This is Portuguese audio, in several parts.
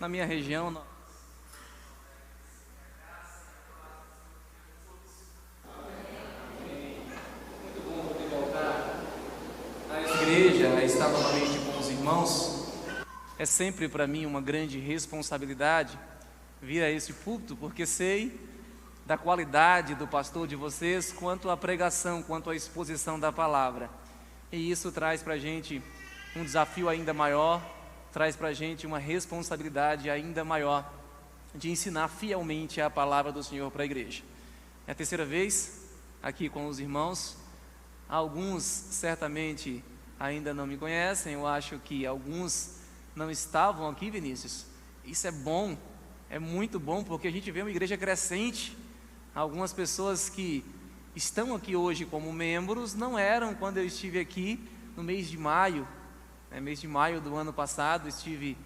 Na minha região, muito bom poder voltar à igreja, a estar novamente com os irmãos. É sempre para mim uma grande responsabilidade vir a esse púlpito, porque sei da qualidade do pastor de vocês, quanto à pregação, quanto à exposição da palavra. E isso traz para a gente um desafio ainda maior, traz para a gente uma responsabilidade ainda maior de ensinar fielmente a palavra do Senhor para a igreja. É a terceira vez aqui com os irmãos. Alguns certamente ainda não me conhecem, eu acho que alguns não estavam aqui, Vinícius. Isso é bom, é muito bom, porque a gente vê uma igreja crescente. Algumas pessoas que estão aqui hoje como membros não eram quando eu estive aqui no mês de maio. Mês de maio do ano passado, estive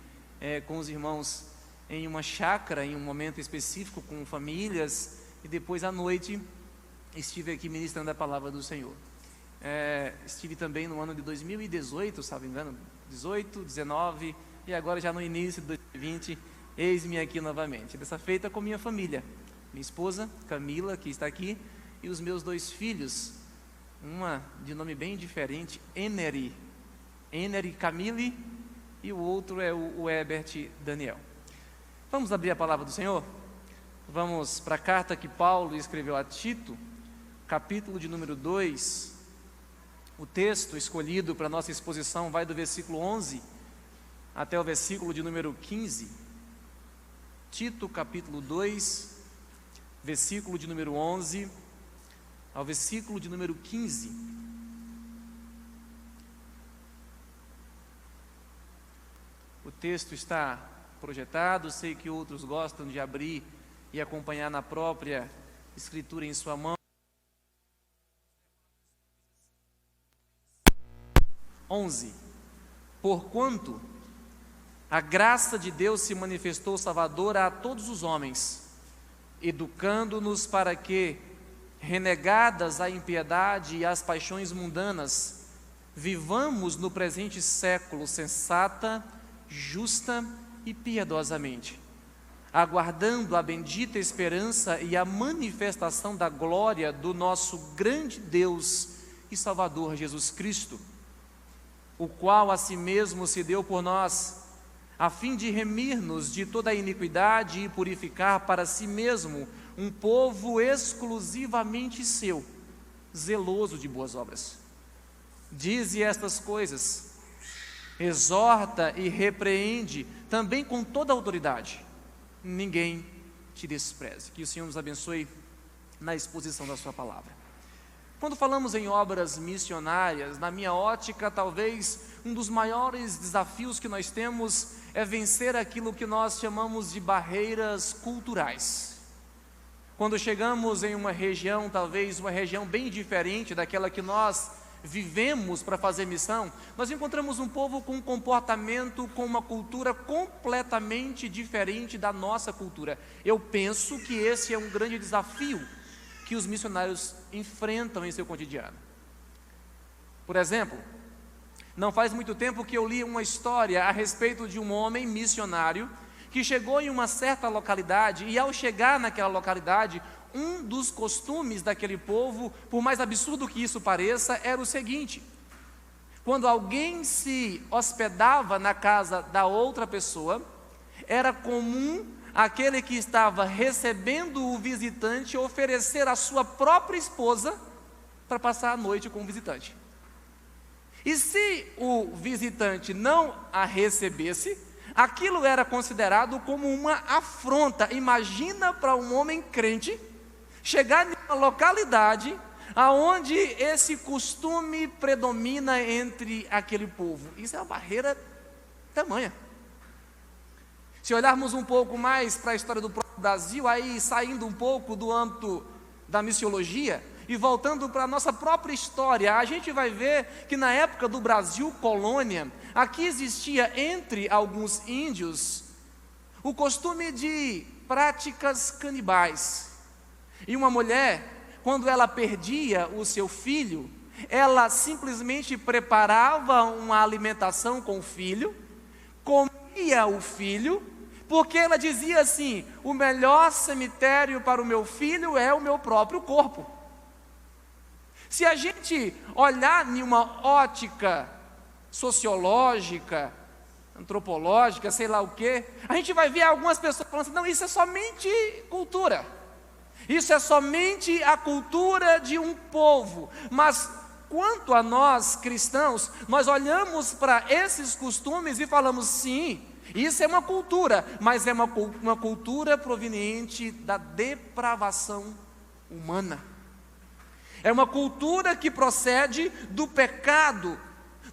com os irmãos em uma chácara, em um momento específico, com famílias, e depois à noite estive aqui ministrando a palavra do Senhor. Estive também no ano de 2018, se não me engano, 18, 19, e agora já no início de 2020, eis-me aqui novamente. Dessa feita com minha família, minha esposa, Camila, que está aqui, e os meus 2 filhos, uma de nome bem diferente, Enery Camille, e o outro é o Herbert Daniel. Vamos abrir a palavra do Senhor? Vamos para a carta que Paulo escreveu a Tito, capítulo de número 2. O texto escolhido para a nossa exposição vai do versículo 11 até o versículo de número 15. Tito, capítulo 2, versículo de número 11 ao versículo de número 15. O texto está projetado, sei que outros gostam de abrir e acompanhar na própria escritura em sua mão. 11. Porquanto a graça de Deus se manifestou salvadora a todos os homens, educando-nos para que, renegadas a impiedade e as paixões mundanas, vivamos no presente século sensata, justa e piedosamente, aguardando a bendita esperança e a manifestação da glória do nosso grande Deus e Salvador Jesus Cristo, o qual a si mesmo se deu por nós, a fim de remir-nos de toda a iniquidade e purificar para si mesmo um povo exclusivamente seu, zeloso de boas obras. Dize estas coisas, exorta e repreende também com toda a autoridade. Ninguém te despreze. Que o Senhor nos abençoe na exposição da sua palavra. Quando falamos em obras missionárias, na minha ótica, talvez um dos maiores desafios que nós temos é vencer aquilo que nós chamamos de barreiras culturais. Quando chegamos em uma região, talvez uma região bem diferente daquela que nós vivemos para fazer missão, nós encontramos um povo com um comportamento, com uma cultura completamente diferente da nossa cultura. Eu penso que esse é um grande desafio que os missionários enfrentam em seu cotidiano. Por exemplo, não faz muito tempo que eu li uma história a respeito de um homem missionário que chegou em uma certa localidade, e ao chegar naquela localidade, um dos costumes daquele povo, por mais absurdo que isso pareça, era o seguinte: quando alguém se hospedava na casa da outra pessoa, era comum aquele que estava recebendo o visitante oferecer a sua própria esposa para passar a noite com o visitante. E se o visitante não a recebesse, aquilo era considerado como uma afronta. Imagina para um homem crente chegar em uma localidade aonde esse costume predomina entre aquele povo. Isso é uma barreira tamanha. Se olharmos um pouco mais para a história do próprio Brasil, aí saindo um pouco do âmbito da missiologia e voltando para a nossa própria história, a gente vai ver que na época do Brasil colônia, aqui existia entre alguns índios o costume de práticas canibais. E uma mulher, quando ela perdia o seu filho, ela simplesmente preparava uma alimentação com o filho, comia o filho, Porque ela dizia assim: o melhor cemitério para o meu filho é o meu próprio corpo. Se a gente olhar em uma ótica sociológica, antropológica, sei lá o quê, a gente vai ver algumas pessoas falando assim: não, isso é somente cultura, isso é somente a cultura de um povo. Mas quanto a nós cristãos, nós olhamos para esses costumes e falamos: sim, isso é uma cultura, mas é uma cultura proveniente da depravação humana. É uma cultura que procede do pecado.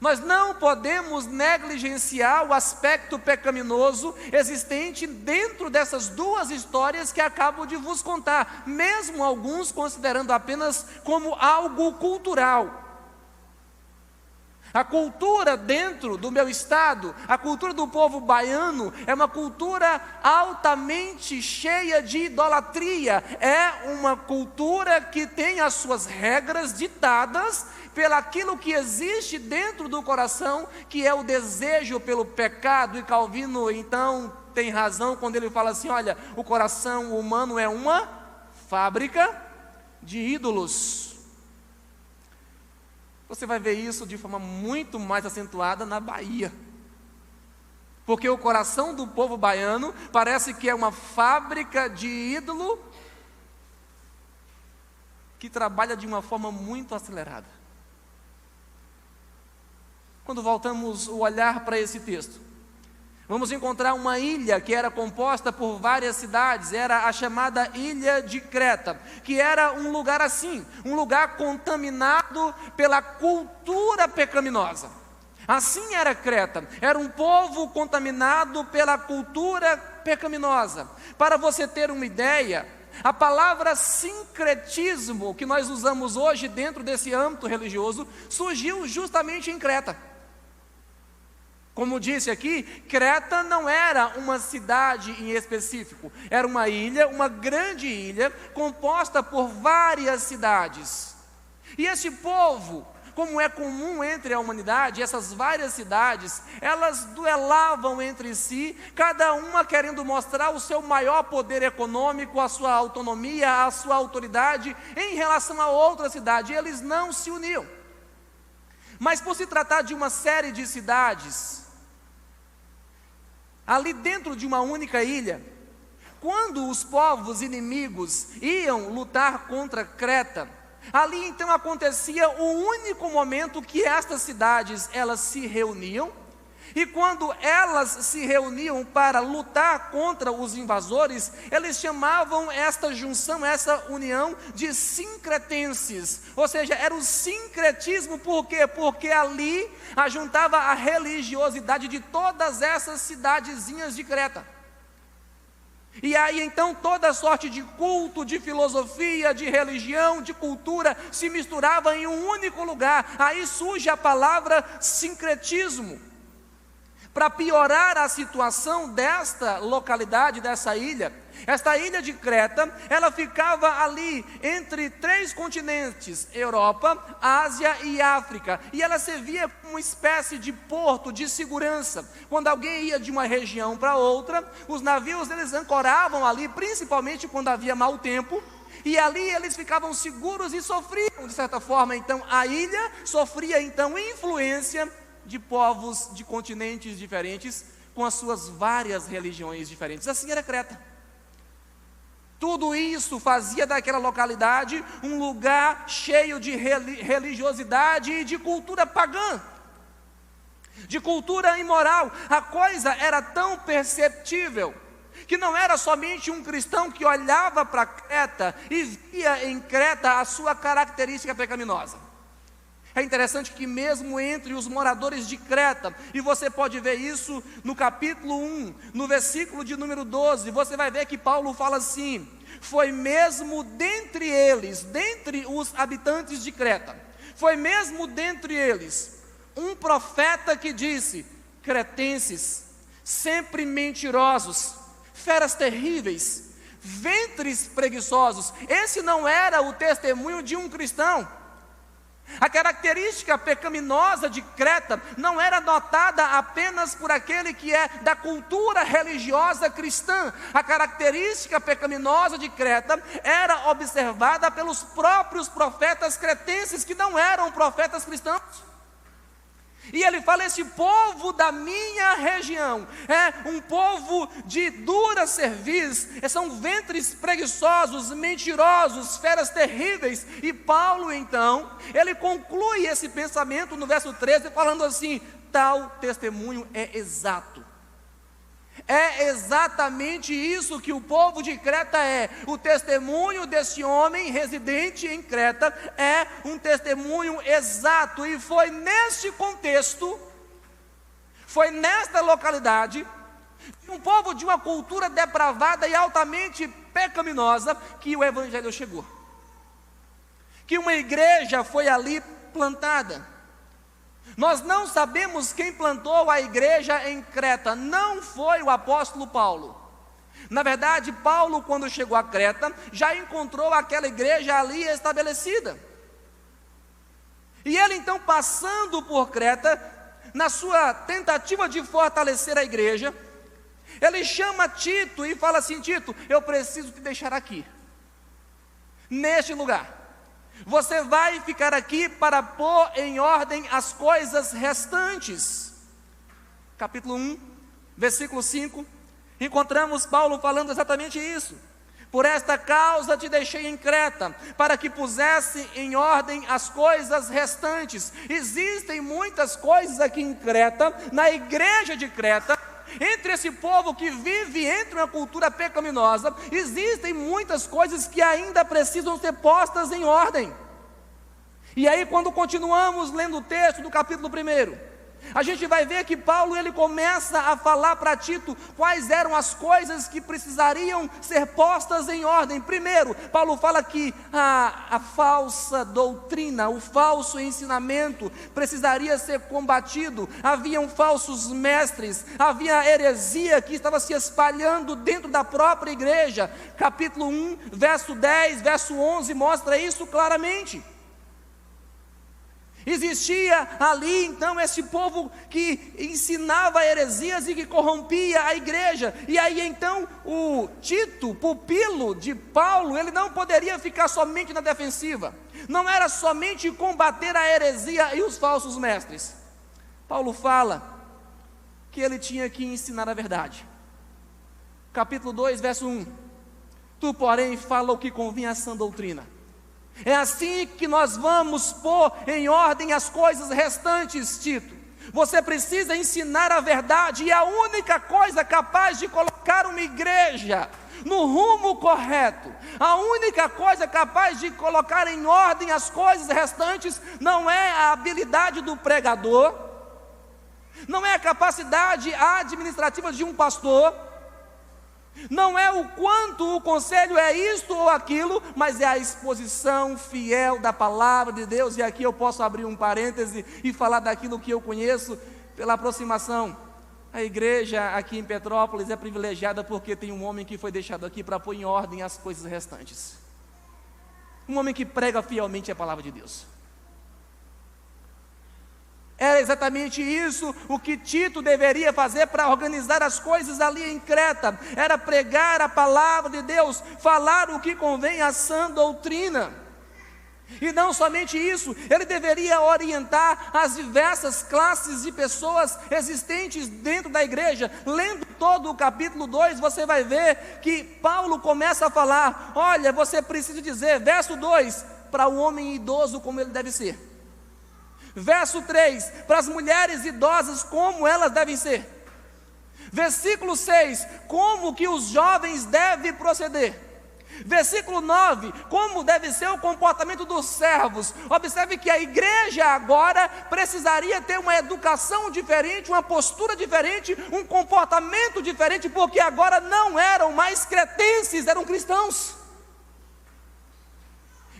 Nós não podemos negligenciar o aspecto pecaminoso existente dentro dessas duas histórias que acabo de vos contar, mesmo alguns considerando apenas como algo cultural. A cultura dentro do meu estado, a cultura do povo baiano, é uma cultura altamente cheia de idolatria. É uma cultura que tem as suas regras ditadas pelaquilo que existe dentro do coração, que é o desejo pelo pecado. E Calvino, então, tem razão quando ele fala assim: olha, o coração humano é uma fábrica de ídolos. Você vai ver isso de forma muito mais acentuada na Bahia, porque o coração do povo baiano parece que é uma fábrica de ídolo que trabalha de uma forma muito acelerada. Quando voltamos o olhar para esse texto, vamos encontrar uma ilha que era composta por várias cidades. Era a chamada Ilha de Creta, que era um lugar assim, um lugar contaminado pela cultura pecaminosa. Assim era Creta, era um povo contaminado pela cultura pecaminosa. Para você ter uma ideia, a palavra sincretismo, que nós usamos hoje dentro desse âmbito religioso, surgiu justamente em Creta. Como disse aqui, Creta não era uma cidade em específico, era uma ilha, uma grande ilha, composta por várias cidades. E esse povo, como é comum entre a humanidade, essas várias cidades, elas duelavam entre si, cada uma querendo mostrar o seu maior poder econômico, a sua autonomia, a sua autoridade em relação a outra cidade. E eles não se uniam. Mas por se tratar de uma série de cidades, ali dentro de uma única ilha, quando os povos inimigos iam lutar contra Creta, ali então acontecia o único momento que estas cidades elas se reuniam. E quando elas se reuniam para lutar contra os invasores, eles chamavam esta junção, essa união de sincretenses. Ou seja, era o sincretismo. Por quê? Porque ali ajuntava a religiosidade de todas essas cidadezinhas de Creta. E aí então toda sorte de culto, de filosofia, de religião, de cultura se misturava em um único lugar. Aí surge a palavra sincretismo. Para piorar a situação desta localidade, dessa ilha, esta ilha de Creta, ela ficava ali entre 3 continentes, Europa, Ásia e África, e ela servia como uma espécie de porto de segurança. Quando alguém ia de uma região para outra, os navios eles ancoravam ali, principalmente quando havia mau tempo, e ali eles ficavam seguros e sofriam de certa forma. Então a ilha sofria então influência de povos de continentes diferentes, com as suas várias religiões diferentes. Assim era Creta. Tudo isso fazia daquela localidade um lugar cheio de religiosidade e de cultura pagã, de cultura imoral. A coisa era tão perceptível que não era somente um cristão que olhava para Creta e via em Creta a sua característica pecaminosa. É interessante que mesmo entre os moradores de Creta, e você pode ver isso no capítulo 1, no versículo de número 12, você vai ver que Paulo fala assim: foi mesmo dentre eles, dentre os habitantes de Creta, foi mesmo dentre eles um profeta que disse: cretenses, sempre mentirosos, feras terríveis, ventres preguiçosos. Esse não era o testemunho de um cristão. A característica pecaminosa de Creta não era notada apenas por aquele que é da cultura religiosa cristã. A característica pecaminosa de Creta era observada pelos próprios profetas cretenses, que não eram profetas cristãos. E ele fala: esse povo da minha região é um povo de dura cerviz, são ventres preguiçosos, mentirosos, feras terríveis. E Paulo então, ele conclui esse pensamento no verso 13 falando assim: tal testemunho é exato. É exatamente isso que o povo de Creta é. O testemunho desse homem residente em Creta é um testemunho exato. E foi neste contexto, foi nesta localidade, um povo de uma cultura depravada e altamente pecaminosa, que o evangelho chegou. Que uma igreja foi ali plantada. Nós não sabemos quem plantou a igreja em Creta. Não foi o apóstolo Paulo. Na verdade, Paulo, quando chegou a Creta, já encontrou aquela igreja ali estabelecida. E ele então, passando por Creta, na sua tentativa de fortalecer a igreja, ele chama Tito e fala assim: Tito, eu preciso te deixar aqui, neste lugar. Você vai ficar aqui para pôr em ordem as coisas restantes. Capítulo 1, versículo 5, encontramos Paulo falando exatamente isso. Por esta causa te deixei em Creta, para que pusesse em ordem as coisas restantes. Existem muitas coisas aqui em Creta, na igreja de Creta, entre esse povo que vive entre uma cultura pecaminosa, existem muitas coisas que ainda precisam ser postas em ordem. E aí, quando continuamos lendo o texto do capítulo 1, a gente vai ver que Paulo, ele começa a falar para Tito quais eram as coisas que precisariam ser postas em ordem. Primeiro, Paulo fala que a falsa doutrina, o falso ensinamento precisaria ser combatido. Haviam falsos mestres, havia heresia que estava se espalhando dentro da própria igreja. Capítulo 1, verso 10, verso 11 mostra isso claramente. Existia ali então esse povo que ensinava heresias e que corrompia a igreja. E aí então o Tito, pupilo de Paulo, ele não poderia ficar somente na defensiva. Não era somente combater a heresia e os falsos mestres. Paulo fala que ele tinha que ensinar a verdade. Capítulo 2, verso 1. Tu, porém, fala o que convinha à sã doutrina. É assim que nós vamos pôr em ordem as coisas restantes, Tito. Você precisa ensinar a verdade, e a única coisa capaz de colocar uma igreja no rumo correto, a única coisa capaz de colocar em ordem as coisas restantes, não é a habilidade do pregador, não é a capacidade administrativa de um pastor, não é o quanto o conselho é isto ou aquilo, mas é a exposição fiel da palavra de Deus. E aqui eu posso abrir um parêntese e falar daquilo que eu conheço pela aproximação. A igreja aqui em Petrópolis é privilegiada porque tem um homem que foi deixado aqui para pôr em ordem as coisas restantes. Um homem que prega fielmente a palavra de Deus. Era exatamente isso o que Tito deveria fazer para organizar as coisas ali em Creta. Era pregar a palavra de Deus, falar o que convém à sã doutrina. E não somente isso, ele deveria orientar as diversas classes de pessoas existentes dentro da igreja. Lendo todo o capítulo 2, você vai ver que Paulo começa a falar: olha, você precisa dizer, verso 2, para o homem idoso como ele deve ser. Verso 3, para as mulheres idosas, como elas devem ser. Versículo 6, como que os jovens devem proceder. Versículo 9, como deve ser o comportamento dos servos. Observe que a igreja agora precisaria ter uma educação diferente, uma postura diferente, um comportamento diferente, porque agora não eram mais cretenses, eram cristãos.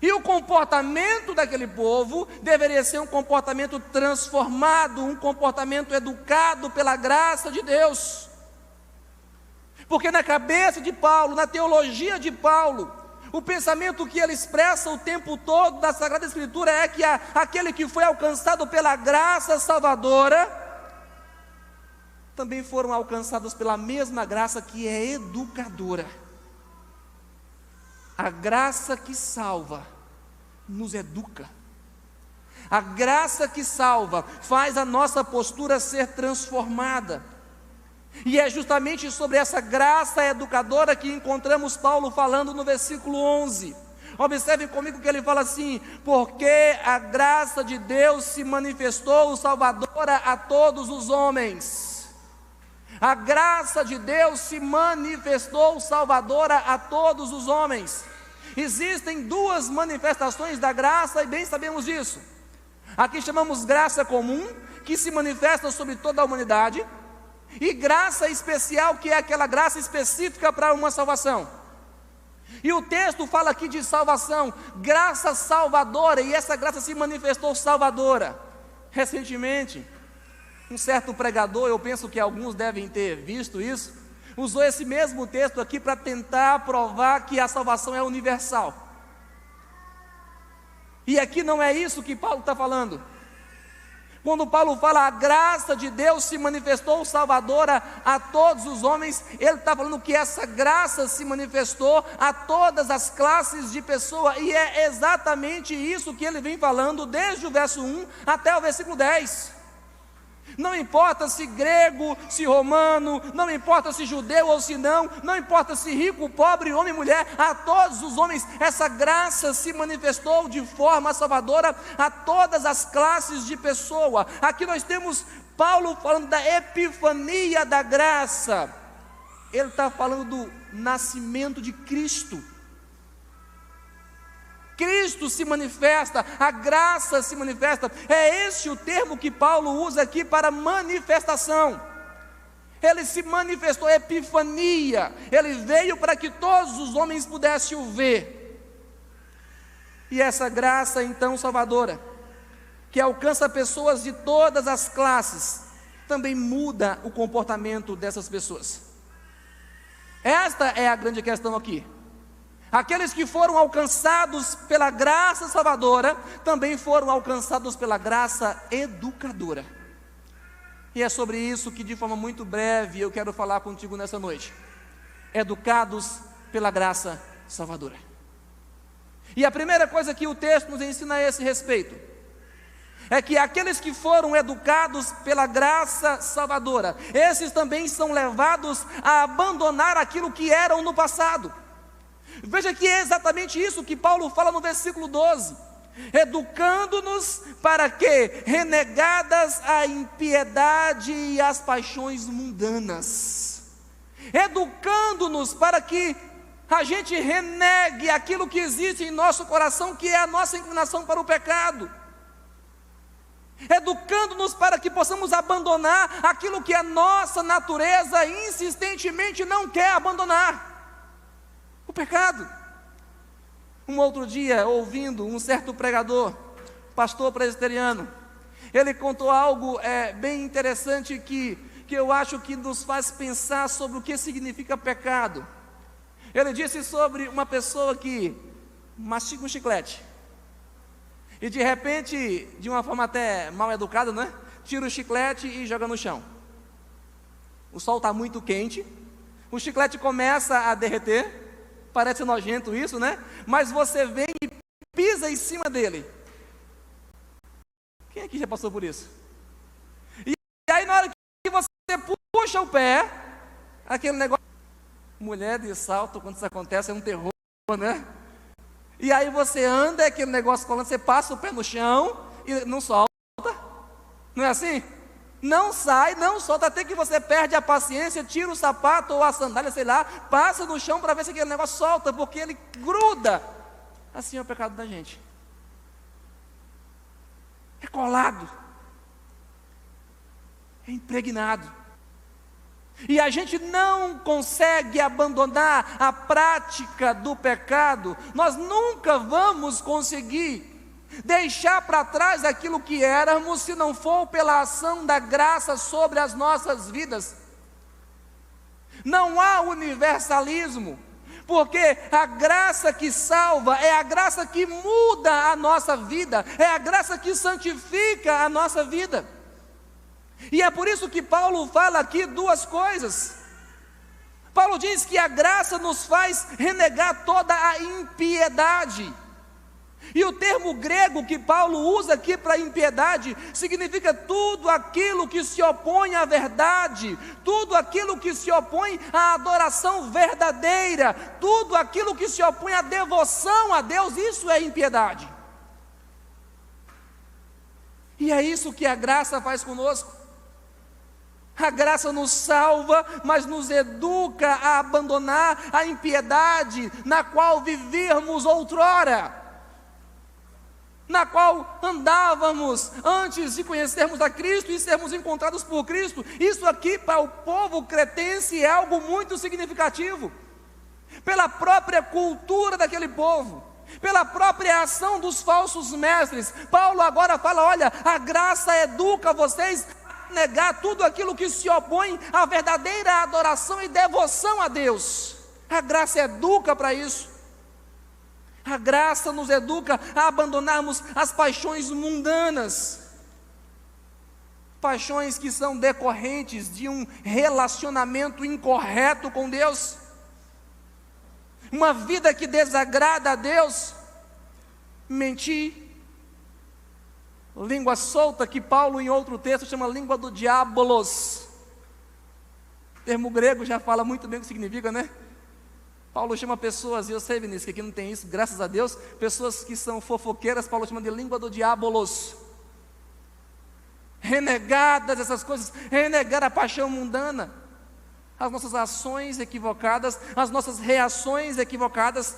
E o comportamento daquele povo deveria ser um comportamento transformado, um comportamento educado pela graça de Deus. Porque na cabeça de Paulo, na teologia de Paulo, O pensamento que ele expressa o tempo todo da Sagrada Escritura é que aquele que foi alcançado pela graça salvadora, também foram alcançados pela mesma graça que é educadora. A graça que salva nos educa. A graça que salva faz a nossa postura ser transformada. E é justamente sobre essa graça educadora que encontramos Paulo falando no versículo 11. Observem comigo que ele fala assim: porque a graça de Deus se manifestou salvadora a todos os homens. A graça de Deus se manifestou salvadora a todos os homens. Existem duas manifestações da graça e bem sabemos disso. Aqui chamamos graça comum, que se manifesta sobre toda a humanidade, e graça especial, que é aquela graça específica para uma salvação. E o texto fala aqui de salvação, graça salvadora, e essa graça se manifestou salvadora. Recentemente, um certo pregador, eu penso que alguns devem ter visto isso, usou esse mesmo texto aqui para tentar provar que a salvação é universal. E aqui não é isso que Paulo está falando. Quando Paulo fala a graça de Deus se manifestou salvadora a todos os homens, ele está falando que essa graça se manifestou a todas as classes de pessoa, e é exatamente isso que ele vem falando desde o verso 1 até o versículo 10. Não importa se grego, se romano, não importa se judeu ou se não importa se rico, pobre, homem, mulher, a todos os homens, essa graça se manifestou de forma salvadora a todas as classes de pessoa. Aqui nós temos Paulo falando da epifania da graça, ele está falando do nascimento de Cristo. Cristo se manifesta, a graça se manifesta, é esse o termo que Paulo usa aqui para manifestação. Ele se manifestou, epifania, ele veio para que todos os homens pudessem o ver. E essa graça então salvadora, que alcança pessoas de todas as classes, também muda o comportamento dessas pessoas. Esta é a grande questão aqui. Aqueles que foram alcançados pela graça salvadora, também foram alcançados pela graça educadora. E é sobre isso que de forma muito breve eu quero falar contigo nessa noite. Educados pela graça salvadora. E a primeira coisa que o texto nos ensina a esse respeito, é que aqueles que foram educados pela graça salvadora, esses também são levados a abandonar aquilo que eram no passado. Veja que é exatamente isso que Paulo fala no versículo 12: educando-nos para que, renegadas a impiedade e as paixões mundanas, educando-nos para que a gente renegue aquilo que existe em nosso coração, que é a nossa inclinação para o pecado, educando-nos para que possamos abandonar aquilo que a nossa natureza insistentemente não quer abandonar: o pecado. Um outro dia, ouvindo um certo pregador, pastor presbiteriano, ele contou algo bem interessante que eu acho que nos faz pensar sobre o que significa pecado. Ele disse sobre uma pessoa que mastiga um chiclete e de repente, de uma forma até mal educada, né, tira o chiclete e joga no chão. O sol está muito quente, o chiclete começa a derreter. Parece nojento isso, né? Mas você vem e pisa em cima dele. Quem aqui já passou por isso? E aí na hora que você puxa o pé, aquele negócio... Mulher de salto, quando isso acontece, é um terror, né? E aí você anda, aquele negócio colando, você passa o pé no chão e não solta. Não é assim? Não sai, não solta, até que você perde a paciência, tira o sapato ou a sandália, sei lá, passa no chão para ver se aquele negócio solta, porque ele gruda. Assim é o pecado da gente. É colado. É impregnado. E a gente não consegue abandonar a prática do pecado. Nós nunca vamos conseguir deixar para trás aquilo que éramos, se não for pela ação da graça sobre as nossas vidas. Não há universalismo, Porque a graça que salva é a graça que muda a nossa vida, é a graça que santifica a nossa vida. E é por isso que Paulo fala aqui duas coisas. Paulo diz que a graça nos faz renegar toda a impiedade. E o termo grego que Paulo usa aqui para impiedade significa tudo aquilo que se opõe à verdade, tudo aquilo que se opõe à adoração verdadeira, tudo aquilo que se opõe à devoção a Deus, isso é impiedade. E é isso que a graça faz conosco. A graça nos salva, mas nos educa a abandonar a impiedade na qual vivíamos outrora, na qual andávamos antes de conhecermos a Cristo e sermos encontrados por Cristo. Isso aqui para o povo cretense é algo muito significativo, pela própria cultura daquele povo, pela própria ação dos falsos mestres. Paulo agora fala: olha, a graça educa vocês a negar tudo aquilo que se opõe à verdadeira adoração e devoção a Deus. A graça educa para isso. A graça nos educa a abandonarmos as paixões mundanas, paixões que são decorrentes de um relacionamento incorreto com Deus, uma vida que desagrada a Deus. Mentir, língua solta, que Paulo em outro texto chama língua do diabolos. O termo grego já fala muito bem o que significa, né? Paulo chama pessoas, e eu sei, Vinícius, que aqui não tem isso, graças a Deus, pessoas que são fofoqueiras, Paulo chama de língua do diabolos. Renegadas essas coisas, renegar a paixão mundana, as nossas ações equivocadas, as nossas reações equivocadas.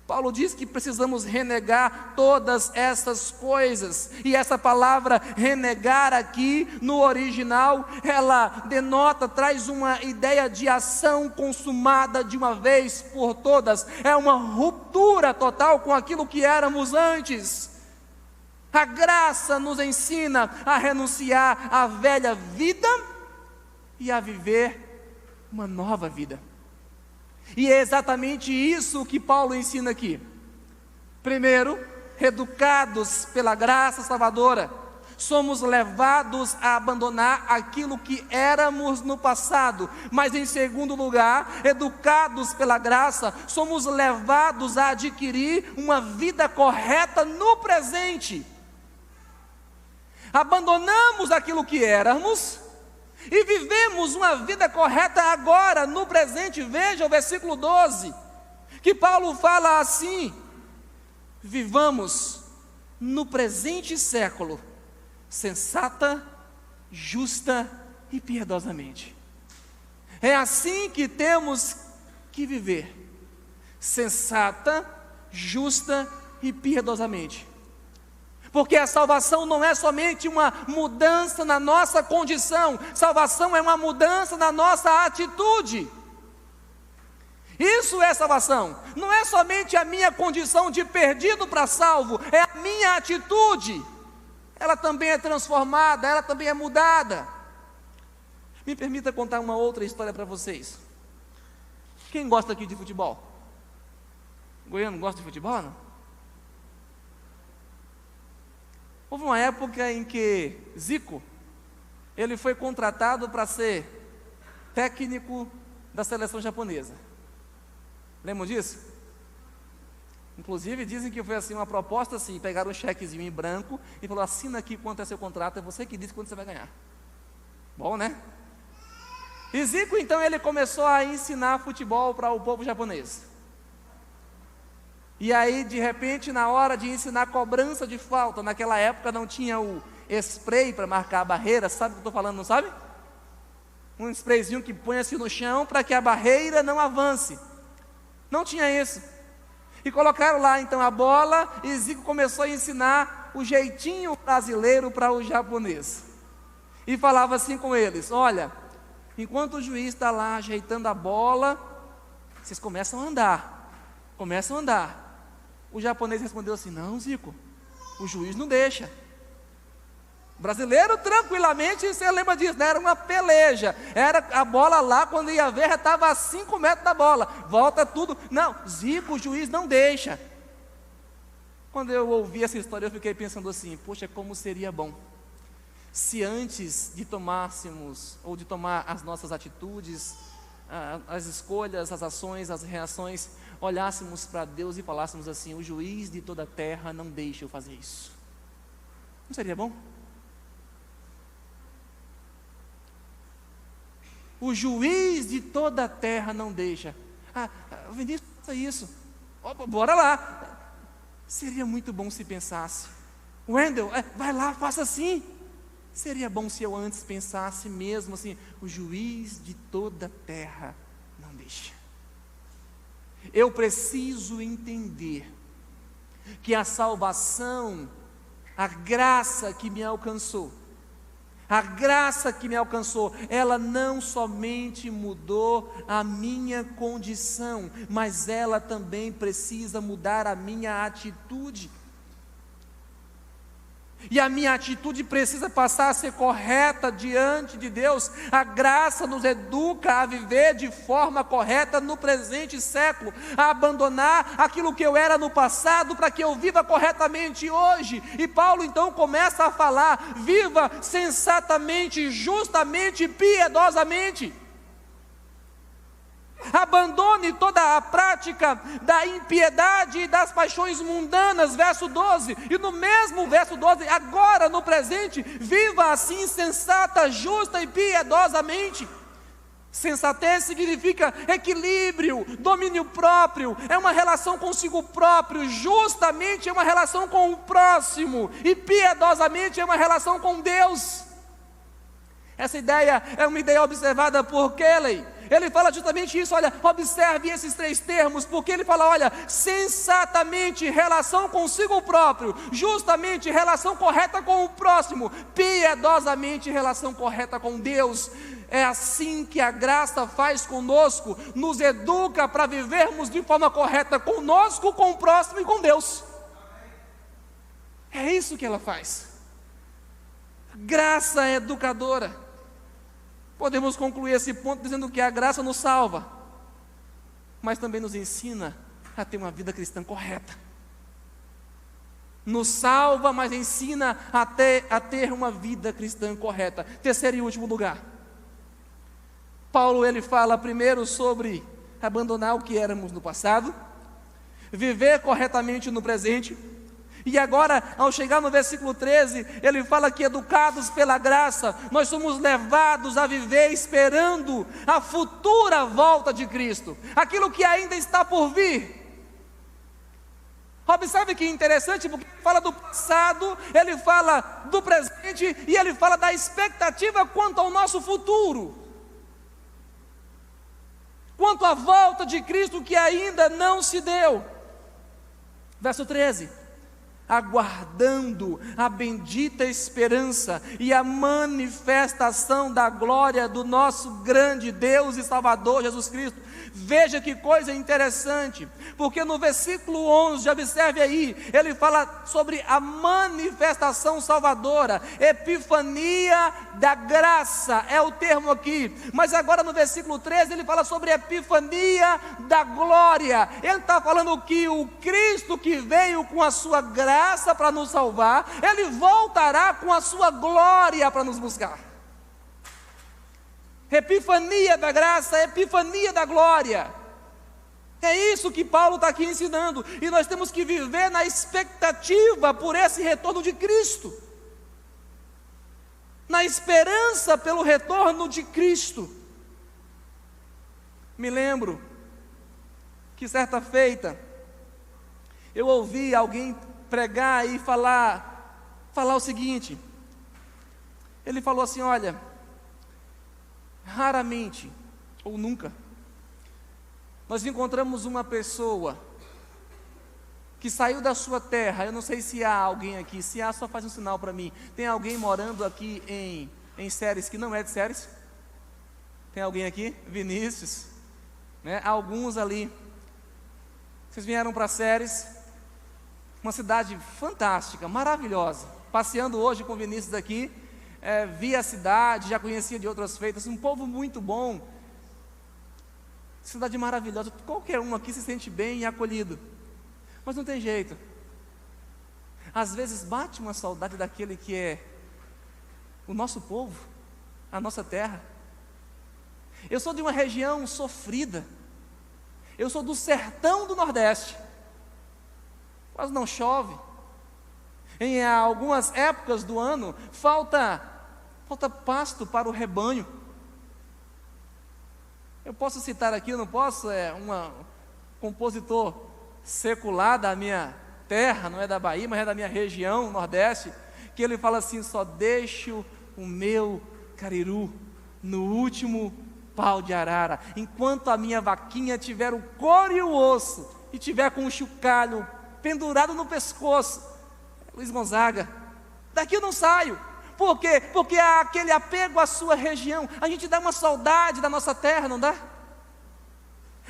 Paulo diz que precisamos renegar todas essas coisas, e essa palavra renegar aqui no original, ela denota, traz uma ideia de ação consumada de uma vez por todas, é uma ruptura total com aquilo que éramos antes. A graça nos ensina a renunciar à velha vida e a viver uma nova vida. E é exatamente isso que Paulo ensina aqui. Primeiro, educados pela graça salvadora, somos levados a abandonar aquilo que éramos no passado. Mas em segundo lugar, educados pela graça, somos levados a adquirir uma vida correta no presente. Abandonamos aquilo que éramos e vivemos uma vida correta agora, no presente. Veja o versículo 12, que Paulo fala assim: vivamos no presente século, sensata, justa e piedosamente. É assim que temos que viver, sensata, justa e piedosamente. Porque a salvação não é somente uma mudança na nossa condição, salvação é uma mudança na nossa atitude. Isso é salvação, não é somente a minha condição de perdido para salvo, é a minha atitude. Ela também é transformada, ela também é mudada. Me permita contar uma outra história para vocês. Quem gosta aqui de futebol? Goiano gosta de futebol, não? Houve uma época em que Zico, ele foi contratado para ser técnico da seleção japonesa. Lembram disso? Inclusive dizem que foi assim uma proposta assim, pegaram um chequezinho em branco e falou: assina aqui quanto é seu contrato, é você que diz quanto você vai ganhar. Bom, né? E Zico então ele começou a ensinar futebol para o povo japonês. E aí, de repente, na hora de ensinar cobrança de falta, naquela época não tinha o spray para marcar a barreira, sabe o que eu estou falando, não sabe? Um sprayzinho que põe assim no chão para que a barreira não avance. Não tinha isso. E colocaram lá então a bola, e Zico começou a ensinar o jeitinho brasileiro para o japonês. E falava assim com eles: olha, enquanto o juiz está lá ajeitando a bola, vocês começam a andar. O japonês respondeu assim: não, Zico, o juiz não deixa. Brasileiro, tranquilamente, você lembra disso, né? Era uma peleja, era a bola lá, quando ia ver, já estava a 5 metros da bola, volta tudo. Não, Zico, o juiz não deixa. Quando eu ouvi essa história, eu fiquei pensando assim: poxa, como seria bom se antes de tomássemos, ou de tomar as nossas atitudes, as escolhas, as ações, as reações, olhássemos para Deus e falássemos assim: o juiz de toda a terra não deixa eu fazer isso. Não seria bom? O juiz de toda a terra não deixa. Vinícius, faça isso. Opa, bora lá. Seria muito bom se pensasse: Wendel, vai lá, faça assim. Seria bom se eu antes pensasse mesmo assim: o juiz de toda a terra não deixa. Eu preciso entender que a salvação, a graça que me alcançou, ela não somente mudou a minha condição, mas ela também precisa mudar a minha atitude. E a minha atitude precisa passar a ser correta diante de Deus. A graça nos educa a viver de forma correta no presente século, a abandonar aquilo que eu era no passado, para que eu viva corretamente hoje. E Paulo então começa a falar: viva sensatamente, justamente, piedosamente. Abandone toda a prática da impiedade e das paixões mundanas, verso 12, e no mesmo verso 12, agora no presente, viva assim sensata, justa e piedosamente. Sensatez significa equilíbrio, domínio próprio, é uma relação consigo próprio, justamente é uma relação com o próximo, e piedosamente é uma relação com Deus. Essa ideia é uma ideia observada por Kelly. Ele fala justamente isso. Olha, observe esses 3 termos, porque ele fala: olha, sensatamente, relação consigo próprio, justamente, relação correta com o próximo, piedosamente, relação correta com Deus. É assim que a graça faz conosco, nos educa para vivermos de forma correta conosco, com o próximo e com Deus. É isso que ela faz. Graça é educadora. Podemos concluir esse ponto dizendo que a graça nos salva, mas também nos ensina a ter uma vida cristã correta. Nos salva, mas ensina a ter uma vida cristã correta. Terceiro e último lugar, Paulo ele fala primeiro sobre abandonar o que éramos no passado, viver corretamente no presente. E agora, ao chegar no versículo 13, ele fala que educados pela graça, nós somos levados a viver esperando a futura volta de Cristo, aquilo que ainda está por vir. Observe que interessante, porque ele fala do passado, ele fala do presente e ele fala da expectativa quanto ao nosso futuro, quanto à volta de Cristo que ainda não se deu. Verso 13: aguardando a bendita esperança e a manifestação da glória do nosso grande Deus e Salvador Jesus Cristo. Veja que coisa interessante, porque no versículo 11, observe aí, ele fala sobre a manifestação salvadora, epifania da graça, é o termo aqui, mas agora no versículo 13, ele fala sobre a epifania da glória. Ele está falando que o Cristo que veio com a sua graça para nos salvar, ele voltará com a sua glória para nos buscar. Epifania da graça, epifania da glória. É isso que Paulo está aqui ensinando. E nós temos que viver na expectativa por esse retorno de Cristo, na esperança pelo retorno de Cristo. Me lembro que certa feita eu ouvi alguém pregar e falar o seguinte. Ele falou assim: olha, raramente ou nunca nós encontramos uma pessoa que saiu da sua terra. Eu não sei se há alguém aqui, se há, só faz um sinal para mim. Tem alguém morando aqui em Séries que não é de Séries? Tem alguém aqui? Vinícius, né? Alguns ali. Vocês vieram para Séries, uma cidade fantástica, maravilhosa. passeando hoje com o Vinícius aqui, vi a cidade, já conhecia de outras feitas, um povo muito bom, cidade maravilhosa, qualquer um aqui se sente bem e acolhido, mas não tem jeito, às vezes bate uma saudade daquele que é o nosso povo, a nossa terra. Eu sou de uma região sofrida, eu sou do sertão do Nordeste, quase não chove, em algumas épocas do ano falta pasto para o rebanho. Eu posso citar aqui, eu não posso, um compositor secular da minha terra, não é da Bahia, mas é da minha região, Nordeste, que ele fala assim: só deixo o meu cariru no último pau de arara, enquanto a minha vaquinha tiver o couro e o osso, e tiver com um chocalho pendurado no pescoço. Luiz Gonzaga, daqui eu não saio. Por quê? Porque há aquele apego à sua região. A gente dá uma saudade da nossa terra, não dá?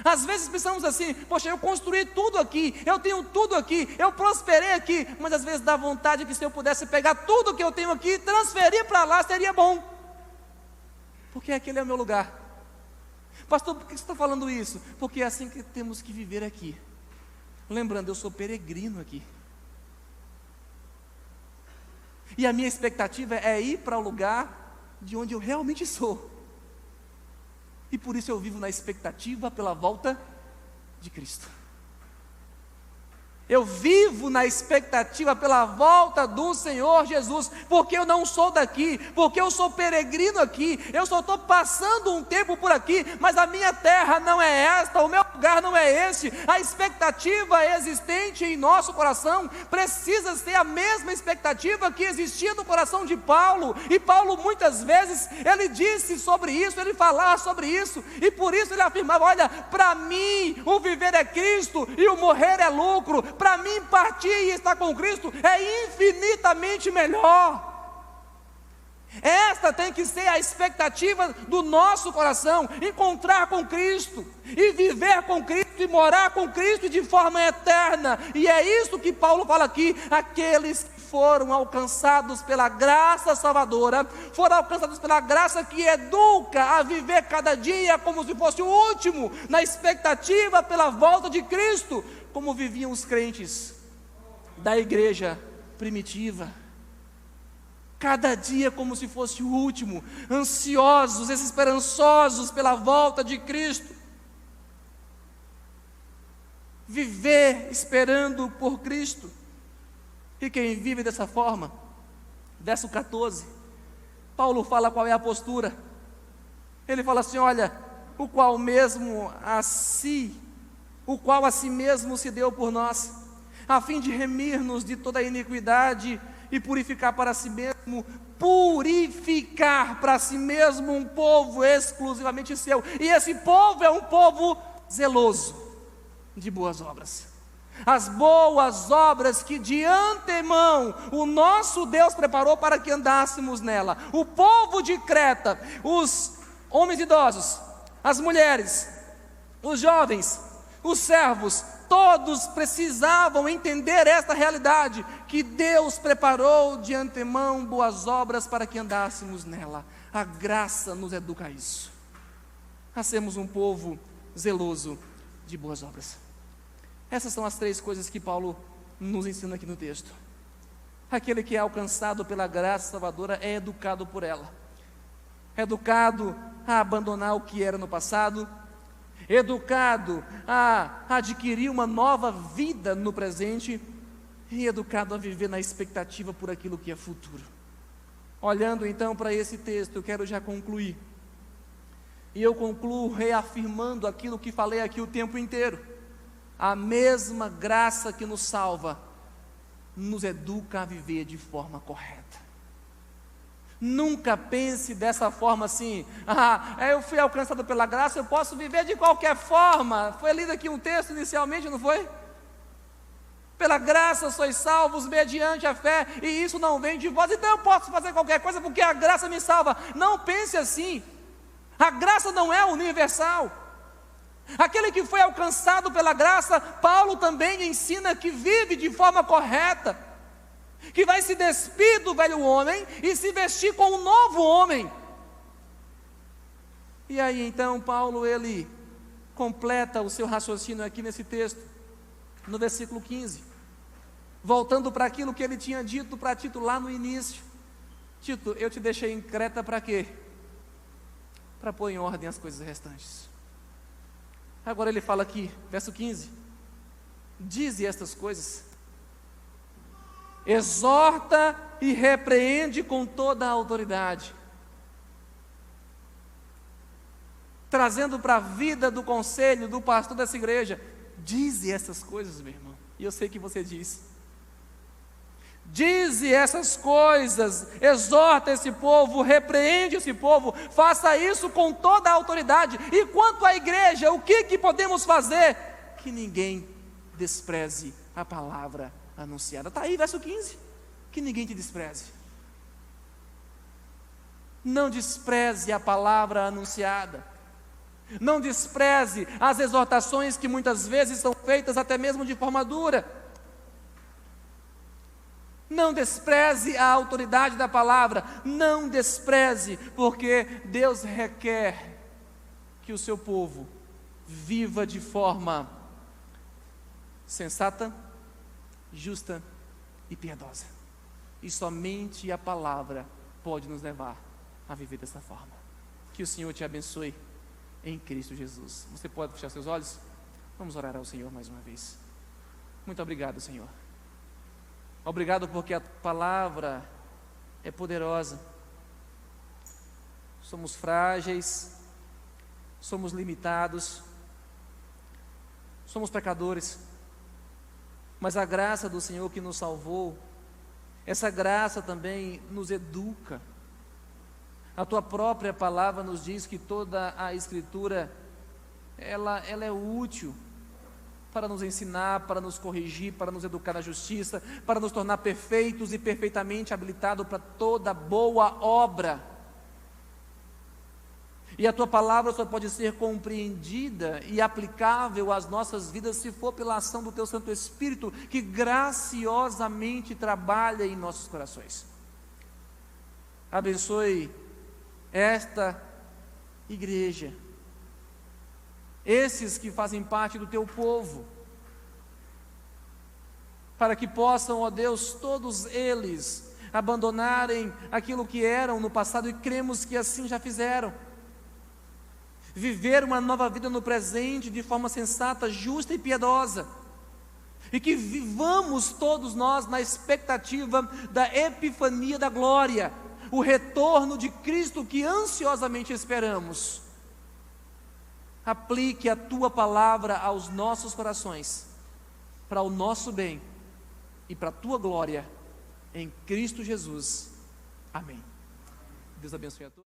Às vezes pensamos assim: poxa, eu construí tudo aqui, eu tenho tudo aqui, eu prosperei aqui, mas às vezes dá vontade que se eu pudesse pegar tudo que eu tenho aqui e transferir para lá, seria bom, porque aquele é o meu lugar. Pastor, por que você está falando isso? Porque é assim que temos que viver aqui. Lembrando, eu sou peregrino aqui, e a minha expectativa é ir para o lugar de onde eu realmente sou. E por isso eu vivo na expectativa pela volta de Cristo. Eu vivo na expectativa pela volta do Senhor Jesus, porque eu não sou daqui, porque eu sou peregrino aqui, eu só estou passando um tempo por aqui, mas a minha terra não é esta, o meu lugar não é este. A expectativa existente em nosso coração precisa ser a mesma expectativa que existia no coração de Paulo, e Paulo muitas vezes, ele disse sobre isso, ele falava sobre isso, e por isso ele afirmava: olha, para mim o viver é Cristo e o morrer é lucro. Para mim partir e estar com Cristo é infinitamente melhor. Esta tem que ser a expectativa do nosso coração: encontrar com Cristo, e viver com Cristo, e morar com Cristo de forma eterna. E é isso que Paulo fala aqui: aqueles que foram alcançados pela graça salvadora, foram alcançados pela graça que educa a viver cada dia como se fosse o último, na expectativa pela volta de Cristo, como viviam os crentes da igreja primitiva. Cada dia como se fosse o último, ansiosos, esperançosos pela volta de Cristo. Viver esperando por Cristo. E quem vive dessa forma, verso 14, Paulo fala qual é a postura. Ele fala assim: olha, o qual a si mesmo se deu por nós, a fim de remir-nos de toda a iniquidade e purificar para si mesmo um povo exclusivamente seu. E esse povo é um povo zeloso de boas obras. As boas obras que de antemão o nosso Deus preparou para que andássemos nela. O povo de Creta, os homens idosos, as mulheres, os jovens, os servos, todos precisavam entender esta realidade, que Deus preparou de antemão boas obras para que andássemos nela. A graça nos educa a isso, a sermos um povo zeloso de boas obras. Essas são as três coisas que Paulo nos ensina aqui no texto. Aquele que é alcançado pela graça salvadora é educado por ela, educado a abandonar o que era no passado, educado a adquirir uma nova vida no presente, e educado a viver na expectativa por aquilo que é futuro. Olhando então para esse texto, eu quero já concluir, e eu concluo reafirmando aquilo que falei aqui o tempo inteiro: a mesma graça que nos salva, nos educa a viver de forma correta. Nunca pense dessa forma assim: eu fui alcançado pela graça, eu posso viver de qualquer forma. Foi lido aqui um texto inicialmente, não foi? Pela graça sois salvos mediante a fé, e isso não vem de vós, então eu posso fazer qualquer coisa porque a graça me salva. Não pense assim. A graça não é universal. Aquele que foi alcançado pela graça, Paulo também ensina que vive de forma correta. que vai se despir do velho homem e se vestir com um novo homem. E aí então Paulo, ele completa o seu raciocínio aqui nesse texto, no versículo 15, voltando para aquilo que ele tinha dito para Tito lá no início. Tito, eu te deixei em Creta para quê? Para pôr em ordem as coisas restantes. Agora ele fala aqui, verso 15: dize estas coisas, exorta e repreende com toda a autoridade, trazendo para a vida do conselho, do pastor dessa igreja. Dize essas coisas, meu irmão, e eu sei que você diz. Dize essas coisas, exorta esse povo, repreende esse povo, faça isso com toda a autoridade. E quanto à igreja, o que podemos fazer? Que ninguém despreze a palavra anunciada. Está aí, verso 15, que ninguém te despreze. Não despreze a palavra anunciada. Não despreze as exortações que muitas vezes são feitas até mesmo de forma dura. Não despreze a autoridade da palavra, não despreze, porque Deus requer que o seu povo viva de forma sensata, justa e piedosa. E somente a palavra pode nos levar a viver dessa forma. Que o Senhor te abençoe em Cristo Jesus. Você pode fechar seus olhos? Vamos orar ao Senhor mais uma vez. Muito obrigado, Senhor. Obrigado porque a palavra é poderosa. Somos frágeis, somos limitados, somos pecadores, mas a graça do Senhor que nos salvou, essa graça também nos educa. A tua própria palavra nos diz que toda a Escritura, ela é útil para nos ensinar, para nos corrigir, para nos educar na justiça, para nos tornar perfeitos e perfeitamente habilitados para toda boa obra. E a tua palavra só pode ser compreendida e aplicável às nossas vidas se for pela ação do teu Santo Espírito, que graciosamente trabalha em nossos corações. Abençoe esta igreja, esses que fazem parte do teu povo, para que possam, ó Deus, todos eles abandonarem aquilo que eram no passado, e cremos que assim já fizeram, viver uma nova vida no presente de forma sensata, justa e piedosa, e que vivamos todos nós na expectativa da epifania da glória, o retorno de Cristo que ansiosamente esperamos. Aplique a tua palavra aos nossos corações, para o nosso bem e para a tua glória, em Cristo Jesus. Amém. Deus abençoe a todos.